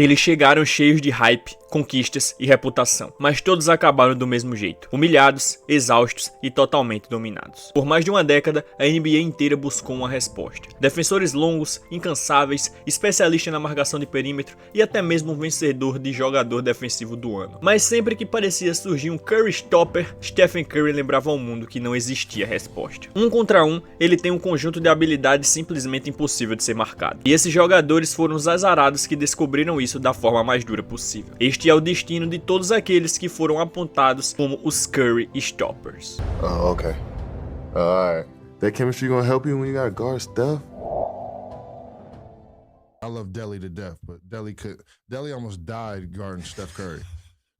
Eles chegaram cheios de hype, conquistas e reputação, mas todos acabaram do mesmo jeito, humilhados, exaustos e totalmente dominados. Por mais de uma década, a NBA inteira buscou uma resposta. Defensores longos, incansáveis, especialistas na marcação de perímetro e até mesmo um vencedor de jogador defensivo do ano. Mas sempre que parecia surgir um Curry Stopper, Stephen Curry lembrava ao mundo que não existia resposta. Um contra um, ele tem um conjunto de habilidades simplesmente impossível de ser marcado. E esses jogadores foram os azarados que descobriram isso da forma mais dura possível. Este é o destino de todos aqueles que foram apontados como os Curry Stoppers. Oh, okay. Alright. That chemistry gonna help you when you gotta guard Steph? I love Delly to death, but Delly almost died guarding Steph Curry.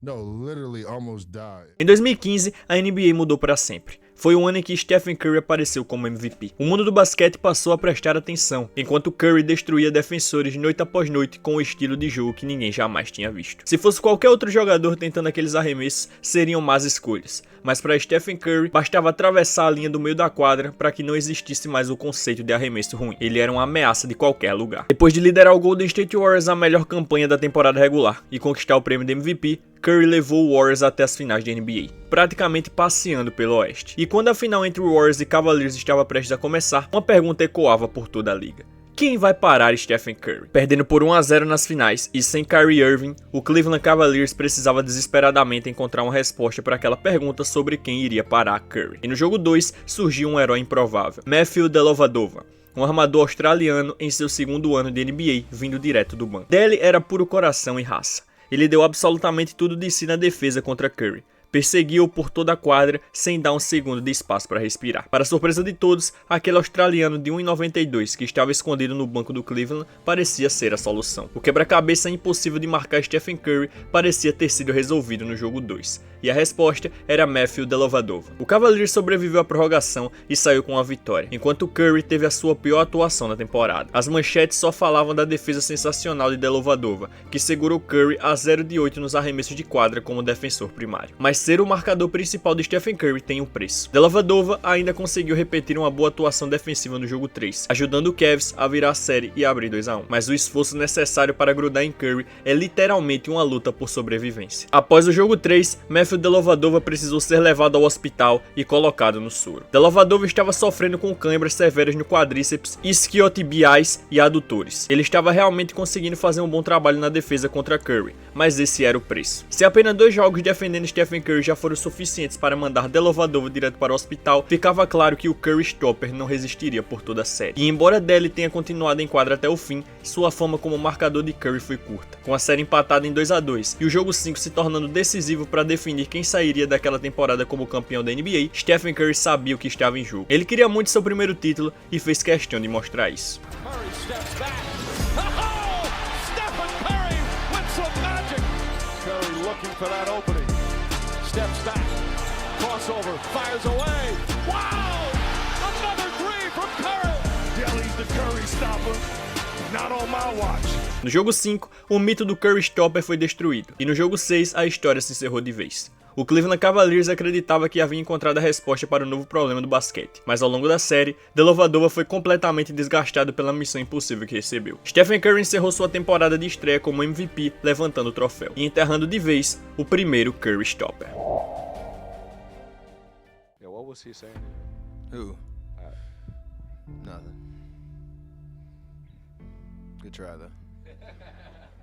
No, literally almost died. Em 2015, a NBA mudou para sempre. Foi o ano em que Stephen Curry apareceu como MVP. O mundo do basquete passou a prestar atenção, enquanto Curry destruía defensores noite após noite com um estilo de jogo que ninguém jamais tinha visto. Se fosse qualquer outro jogador tentando aqueles arremessos, seriam más escolhas. Mas para Stephen Curry, bastava atravessar a linha do meio da quadra para que não existisse mais o conceito de arremesso ruim. Ele era uma ameaça de qualquer lugar. Depois de liderar o Golden State Warriors a melhor campanha da temporada regular e conquistar o prêmio de MVP, Curry levou o Warriors até as finais de NBA, praticamente passeando pelo Oeste. E quando a final entre Warriors e Cavaliers estava prestes a começar, uma pergunta ecoava por toda a liga. Quem vai parar Stephen Curry? Perdendo por 1-0 nas finais e sem Kyrie Irving, o Cleveland Cavaliers precisava desesperadamente encontrar uma resposta para aquela pergunta sobre quem iria parar Curry. E no jogo 2 surgiu um herói improvável, Matthew Dellavedova, um armador australiano em seu segundo ano de NBA, vindo direto do banco. Dele era puro coração e raça. Ele deu absolutamente tudo de si na defesa contra Curry. Perseguiu-o por toda a quadra sem dar um segundo de espaço para respirar. Para surpresa de todos, aquele australiano de 1,92 que estava escondido no banco do Cleveland parecia ser a solução. O quebra-cabeça impossível de marcar Stephen Curry parecia ter sido resolvido no jogo 2, e a resposta era Matthew Dellavedova. O Cavaliers sobreviveu à prorrogação e saiu com a vitória, enquanto Curry teve a sua pior atuação da temporada. As manchetes só falavam da defesa sensacional de Dellavedova, que segurou Curry a 0 de 8 nos arremessos de quadra como defensor primário. Mas ser o marcador principal de Stephen Curry tem um preço. Dellavedova ainda conseguiu repetir uma boa atuação defensiva no jogo 3, ajudando o Cavs a virar a série e abrir 2-1. Mas o esforço necessário para grudar em Curry é literalmente uma luta por sobrevivência. Após o jogo 3, Matthew Dellavedova precisou ser levado ao hospital e colocado no soro. Dellavedova estava sofrendo com câimbras severas no quadríceps, isquiotibiais e adutores. Ele estava realmente conseguindo fazer um bom trabalho na defesa contra Curry, mas esse era o preço. Se apenas 2 jogos defendendo Stephen Curry já foram suficientes para mandar Dellavedova direto para o hospital, ficava claro que o Curry Stopper não resistiria por toda a série. E embora Delly tenha continuado em quadra até o fim, sua fama como marcador de Curry foi curta, com a série empatada em 2-2 e o jogo 5 se tornando decisivo para definir quem sairia daquela temporada como campeão da NBA. Stephen Curry sabia o que estava em jogo. Ele queria muito seu primeiro título e fez questão de mostrar isso. Steps back, crossover, fires away. Wow! Another three from Curry. Delly's the Curry stopper. Not on my watch. No jogo 5, o mito do Curry Stopper foi destruído, e no jogo 6 a história se encerrou de vez. O Cleveland Cavaliers acreditava que havia encontrado a resposta para o novo problema do basquete, mas ao longo da série, Dellavedova foi completamente desgastado pela missão impossível que recebeu. Stephen Curry encerrou sua temporada de estreia como MVP, levantando o troféu e enterrando de vez o primeiro Curry Stopper. What was he saying? Who? Nothing. Good try, though.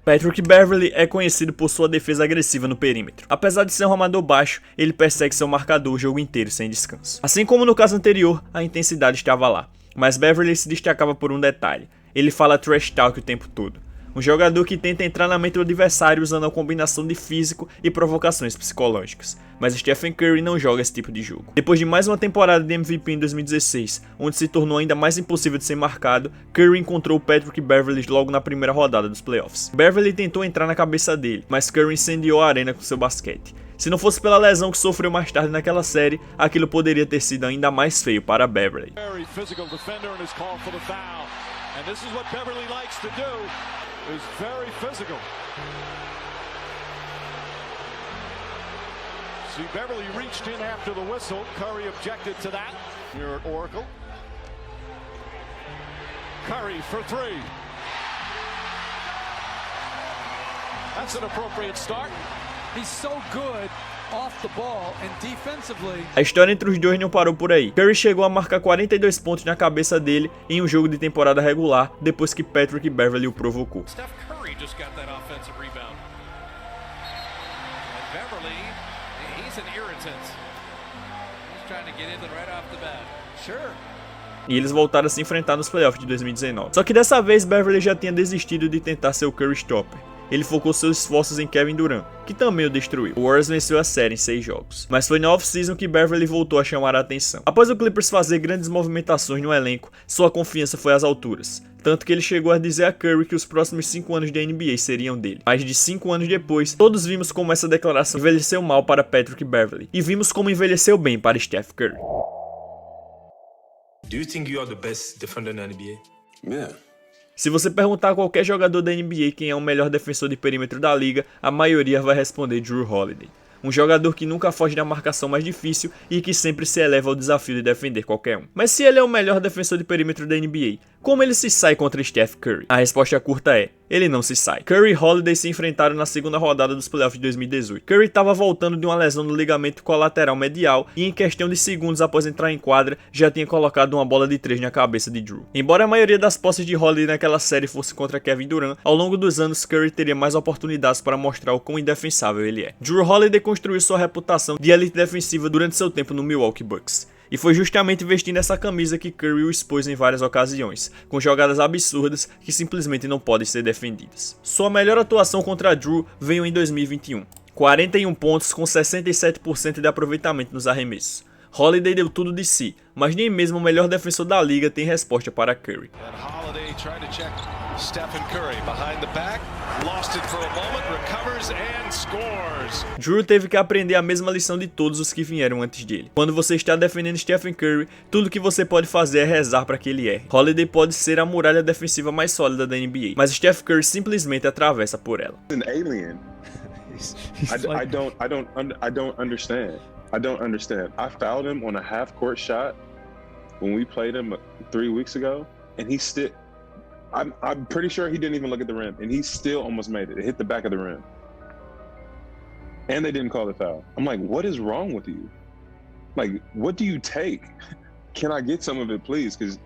Patrick Beverley é conhecido por sua defesa agressiva no perímetro. Apesar de ser um armador baixo, ele persegue seu marcador o jogo inteiro sem descanso. Assim como no caso anterior, a intensidade estava lá, mas Beverley se destacava por um detalhe: ele fala trash talk o tempo todo. Um jogador que tenta entrar na mente do adversário usando a combinação de físico e provocações psicológicas. Mas Stephen Curry não joga esse tipo de jogo. Depois de mais uma temporada de MVP em 2016, onde se tornou ainda mais impossível de ser marcado, Curry encontrou Patrick Beverley logo na primeira rodada dos playoffs. Beverley tentou entrar na cabeça dele, mas Curry incendiou a arena com seu basquete. Se não fosse pela lesão que sofreu mais tarde naquela série, aquilo poderia ter sido ainda mais feio para Beverley. Is very physical. See, Beverley reached in after the whistle. Curry objected to that. Here at Oracle. Curry for three. That's an appropriate start. He's so good off the ball and defensively. A história entre os dois não parou por aí. Curry chegou a marcar 42 pontos na cabeça dele em um jogo de temporada regular, depois que Patrick Beverley o provocou. Steph Curry just got that offensive rebound. And Beverley, he's an irritant. He's trying to get in right off the bat. Sure. E eles voltaram a se enfrentar nos playoffs de 2019. Só que dessa vez Beverley já tinha desistido de tentar ser o Curry Stopper. Ele focou seus esforços em Kevin Durant, que também o destruiu. O Warriors venceu a série em 6 jogos. Mas foi na off-season que Beverley voltou a chamar a atenção. Após o Clippers fazer grandes movimentações no elenco, sua confiança foi às alturas. Tanto que ele chegou a dizer a Curry que os próximos 5 anos da NBA seriam dele. Mais de 5 anos depois, todos vimos como essa declaração envelheceu mal para Patrick Beverley. E vimos como envelheceu bem para Steph Curry. Do you think you are the best defender in the NBA? Yeah. Se você perguntar a qualquer jogador da NBA quem é o melhor defensor de perímetro da liga, a maioria vai responder Jrue Holiday. Um jogador que nunca foge da marcação mais difícil e que sempre se eleva ao desafio de defender qualquer um. Mas se ele é o melhor defensor de perímetro da NBA, como ele se sai contra Steph Curry? A resposta curta é: ele não se sai. Curry e Holiday se enfrentaram na segunda rodada dos playoffs de 2018. Curry estava voltando de uma lesão no ligamento colateral medial e em questão de segundos após entrar em quadra, já tinha colocado uma bola de 3 na cabeça de Jrue. Embora a maioria das posses de Holiday naquela série fosse contra Kevin Durant, ao longo dos anos Curry teria mais oportunidades para mostrar o quão indefensável ele é. Jrue Holiday construiu sua reputação de elite defensiva durante seu tempo no Milwaukee Bucks. E foi justamente vestindo essa camisa que Curry o expôs em várias ocasiões, com jogadas absurdas que simplesmente não podem ser defendidas. Sua melhor atuação contra Jrue veio em 2021, 41 pontos com 67% de aproveitamento nos arremessos. Holiday deu tudo de si, mas nem mesmo o melhor defensor da liga tem resposta para Curry. Holiday tried to check Stephen Curry behind the back, lost it for a moment, recovers and scores. Jrue teve que aprender a mesma lição de todos os que vieram antes dele. Quando você está defendendo Stephen Curry, tudo que você pode fazer é rezar para que ele erre. Holiday pode ser a muralha defensiva mais sólida da NBA, mas Steph Curry simplesmente atravessa por ela. An alien. I don't understand. I don't understand. I fouled him on a half-court shot when we played him 3 weeks ago, and he still. I'm pretty sure he didn't even look at the rim, and he still almost made it. It hit the back of the rim, and they didn't call the foul. I'm like, what is wrong with you? Like, what do you take? Can I get some of it, please? Because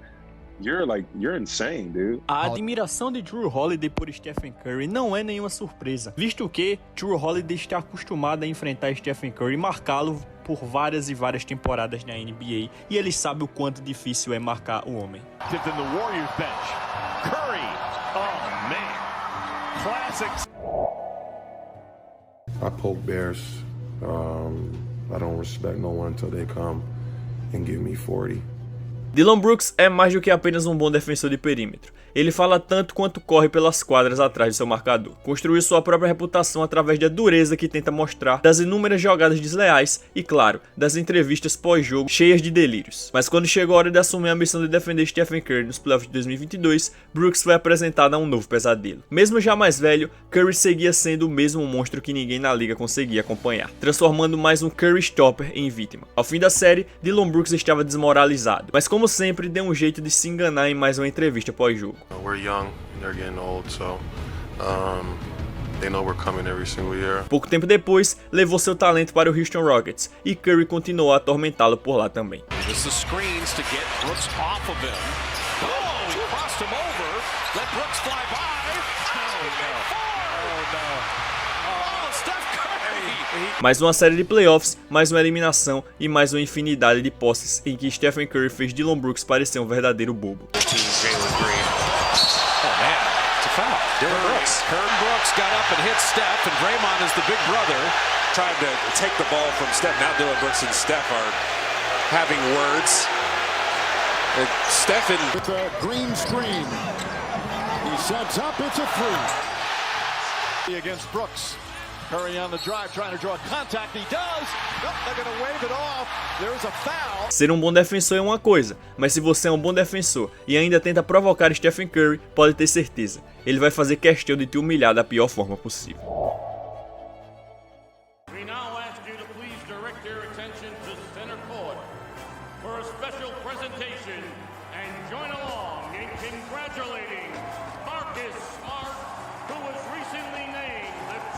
you're insane, dude. A admiração de Jrue Holiday por Stephen Curry não é nenhuma surpresa, visto que Jrue Holiday está acostumado a enfrentar Stephen Curry e marcá-lo por várias e várias temporadas na NBA, e ele sabe o quanto difícil é marcar o homem. In the Warriors bench, Curry. Oh man, classic. I poke bears. I don't respect no one until they come and give me 40. Dillon Brooks é mais do que apenas um bom defensor de perímetro. Ele fala tanto quanto corre pelas quadras atrás de seu marcador. Construiu sua própria reputação através da dureza que tenta mostrar, das inúmeras jogadas desleais e, claro, das entrevistas pós-jogo cheias de delírios. Mas quando chegou a hora de assumir a missão de defender Stephen Curry nos playoffs de 2022, Brooks foi apresentado a um novo pesadelo. Mesmo já mais velho, Curry seguia sendo o mesmo monstro que ninguém na liga conseguia acompanhar, transformando mais um Curry Stopper em vítima. Ao fim da série, Dillon Brooks estava desmoralizado, mas como sempre, deu um jeito de se enganar em mais uma entrevista pós-jogo. We're young and they're getting old, so they know we're coming every single year. Pouco tempo depois, levou seu talento para o Houston Rockets e Curry continuou a atormentá-lo por lá também. This is screens to get Brooks off of him. Oh, he crossed him over. Let Brooks fly by. Oh no. Steph Curry. Mais uma série de playoffs, mais uma eliminação e mais uma infinidade de posses em que Stephen Curry fez Dillon Brooks parecer um verdadeiro bobo. Dillon Brooks got up and hit Steph, and Draymond is the big brother. Tried to take the ball from Steph. Now Dillon Brooks and Steph are having words. And Stephen. It's a green screen. He sets up. It's a three. Against Brooks. Curry on the drive, trying to draw contact. He does. Nope, they're going to wave it off. There's a foul. Ser um bom defensor é uma coisa, mas se você é um bom defensor e ainda tenta provocar Stephen Curry, pode ter certeza, ele vai fazer questão de te humilhar da pior forma possível. We now ask you to please direct your attention to center court for a special presentation and join along in congratulating Marcus Smart, who was recently named the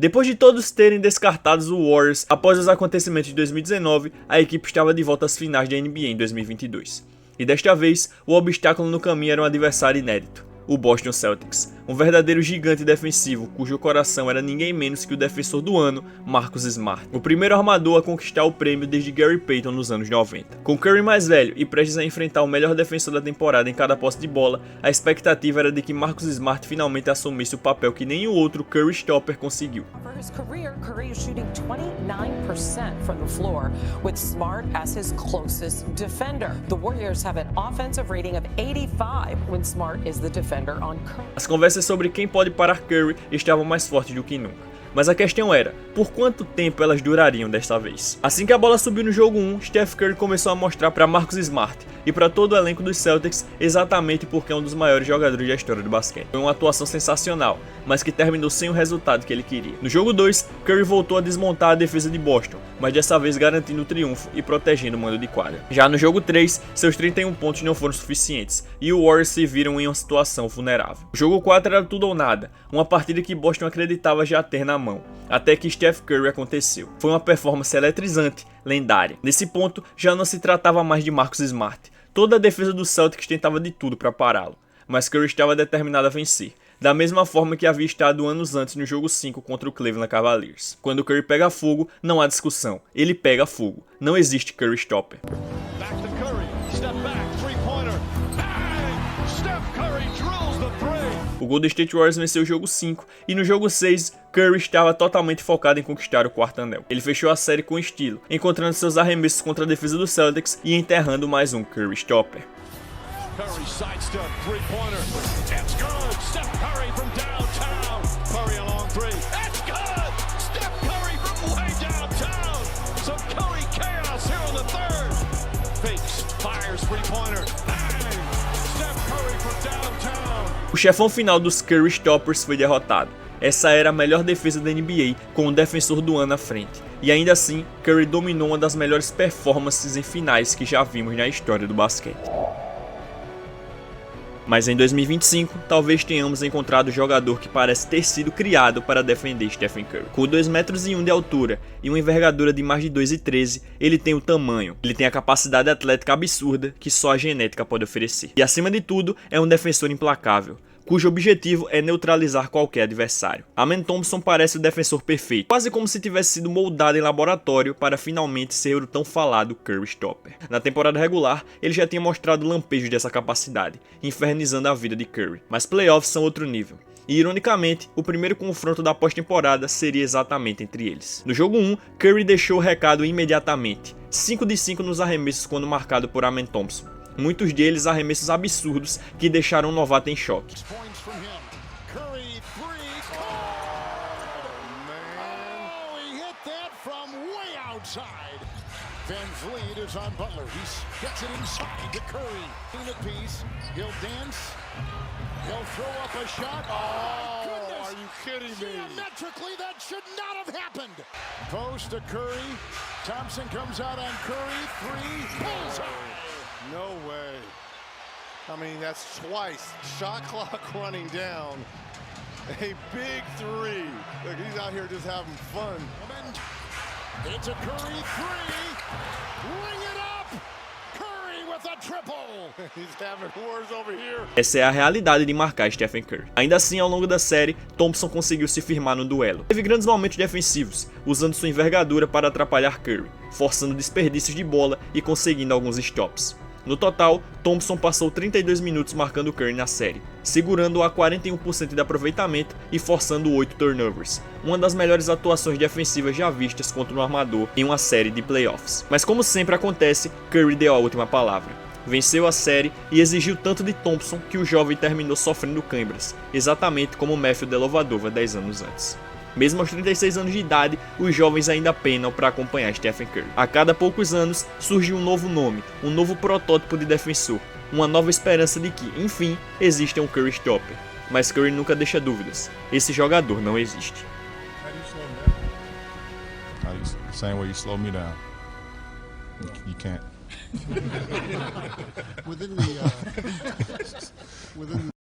Depois de todos terem descartados o Warriors após os acontecimentos de 2019, a equipe estava de volta às finais da NBA em 2022. E desta vez, o obstáculo no caminho era um adversário inédito, o Boston Celtics, um verdadeiro gigante defensivo cujo coração era ninguém menos que o defensor do ano, Marcus Smart, o primeiro armador a conquistar o prêmio desde Gary Payton nos anos 90. Com Curry mais velho e prestes a enfrentar o melhor defensor da temporada em cada posse de bola, a expectativa era de que Marcus Smart finalmente assumisse o papel que nenhum outro Curry Stopper conseguiu. For his career, Curry is shooting 29% from the floor, with Smart as his closest defender. The Warriors have an offensive rating of 85 when Smart is the defender on Curry. As conversas sobre quem pode parar Curry estavam mais fortes do que nunca. Mas a questão era, por quanto tempo elas durariam desta vez? Assim que a bola subiu no jogo 1, Steph Curry começou a mostrar para Marcus Smart e para todo o elenco dos Celtics exatamente porque é um dos maiores jogadores da história do basquete. Foi uma atuação sensacional, mas que terminou sem o resultado que ele queria. No jogo 2, Curry voltou a desmontar a defesa de Boston, mas dessa vez garantindo o triunfo e protegendo o mando de quadra. Já no jogo 3, seus 31 pontos não foram suficientes e o Warriors se viram em uma situação vulnerável. O jogo 4 era tudo ou nada, uma partida que Boston acreditava já ter na mão, até que Steph Curry aconteceu. Foi uma performance eletrizante, lendária. Nesse ponto, já não se tratava mais de Marcus Smart. Toda a defesa do Celtics tentava de tudo para pará-lo, mas Curry estava determinado a vencer, da mesma forma que havia estado anos antes no jogo 5 contra o Cleveland Cavaliers. Quando Curry pega fogo, não há discussão, ele pega fogo. Não existe Curry Stopper. Back to Curry. Step back, three-pointer. Bang! Steph Curry drills the three. O Golden State Warriors venceu o jogo 5 e no jogo 6, Curry estava totalmente focado em conquistar o quarto anel. Ele fechou a série com estilo, encontrando seus arremessos contra a defesa do Celtics e enterrando mais um Curry Stopper. Curry sidestep, three-pointer. It's good. Steph Curry from downtown. Curry a long three. It's good. Steph Curry from way downtown. Some Curry chaos here on the third. Fakes, fires, three-pointer. Bang! Steph Curry from downtown. O chefão final dos Curry Stoppers foi derrotado. Essa era a melhor defesa da NBA, com o defensor do ano à frente. E ainda assim, Curry dominou uma das melhores performances em finais que já vimos na história do basquete. Mas em 2025, talvez tenhamos encontrado o jogador que parece ter sido criado para defender Stephen Curry. Com 2,1 metros de altura e uma envergadura de mais de 2,13, ele tem o tamanho, ele tem a capacidade atlética absurda que só a genética pode oferecer. E acima de tudo, é um defensor implacável, cujo objetivo é neutralizar qualquer adversário. Amen Thompson parece o defensor perfeito, quase como se tivesse sido moldado em laboratório para finalmente ser o tão falado Curry Stopper. Na temporada regular, ele já tinha mostrado lampejos dessa capacidade, infernizando a vida de Curry, mas playoffs são outro nível. E ironicamente, o primeiro confronto da pós-temporada seria exatamente entre eles. No jogo 1, Curry deixou o recado imediatamente, 5 de 5 nos arremessos quando marcado por Amen Thompson. Muitos deles arremessos absurdos que deixaram o novato em choque. Van Vliet is on Butler. He gets it inside to Curry. In a piece. He'll dance. He'll throw up a shot. Oh, are you kidding me? Geometrically, that should not have happened. Post to Curry. Thompson comes out on Curry. Three. Pulls it. No way. I mean, that's twice. Shot clock running down. A big three. Look, he's out here just having fun. It's a Curry three. Ring it up. Curry with a triple. He's having wars over here. Essa é a realidade de marcar Stephen Curry. Ainda assim, ao longo da série, Thompson conseguiu se firmar no duelo. Teve grandes momentos defensivos, usando sua envergadura para atrapalhar Curry, forçando desperdícios de bola e conseguindo alguns stops. No total, Thompson passou 32 minutos marcando Curry na série, segurando-o a 41% de aproveitamento e forçando 8 turnovers, uma das melhores atuações defensivas já vistas contra um armador em uma série de playoffs. Mas como sempre acontece, Curry deu a última palavra. Venceu a série e exigiu tanto de Thompson que o jovem terminou sofrendo câimbras, exatamente como Matthew Dellavedova 10 anos antes. Mesmo aos 36 anos de idade, os jovens ainda penam para acompanhar Stephen Curry. A cada poucos anos, surge um novo nome, um novo protótipo de defensor, uma nova esperança de que, enfim, existe um Curry Stopper. Mas Curry nunca deixa dúvidas, esse jogador não existe. Same way you slow me down. You can't. Within the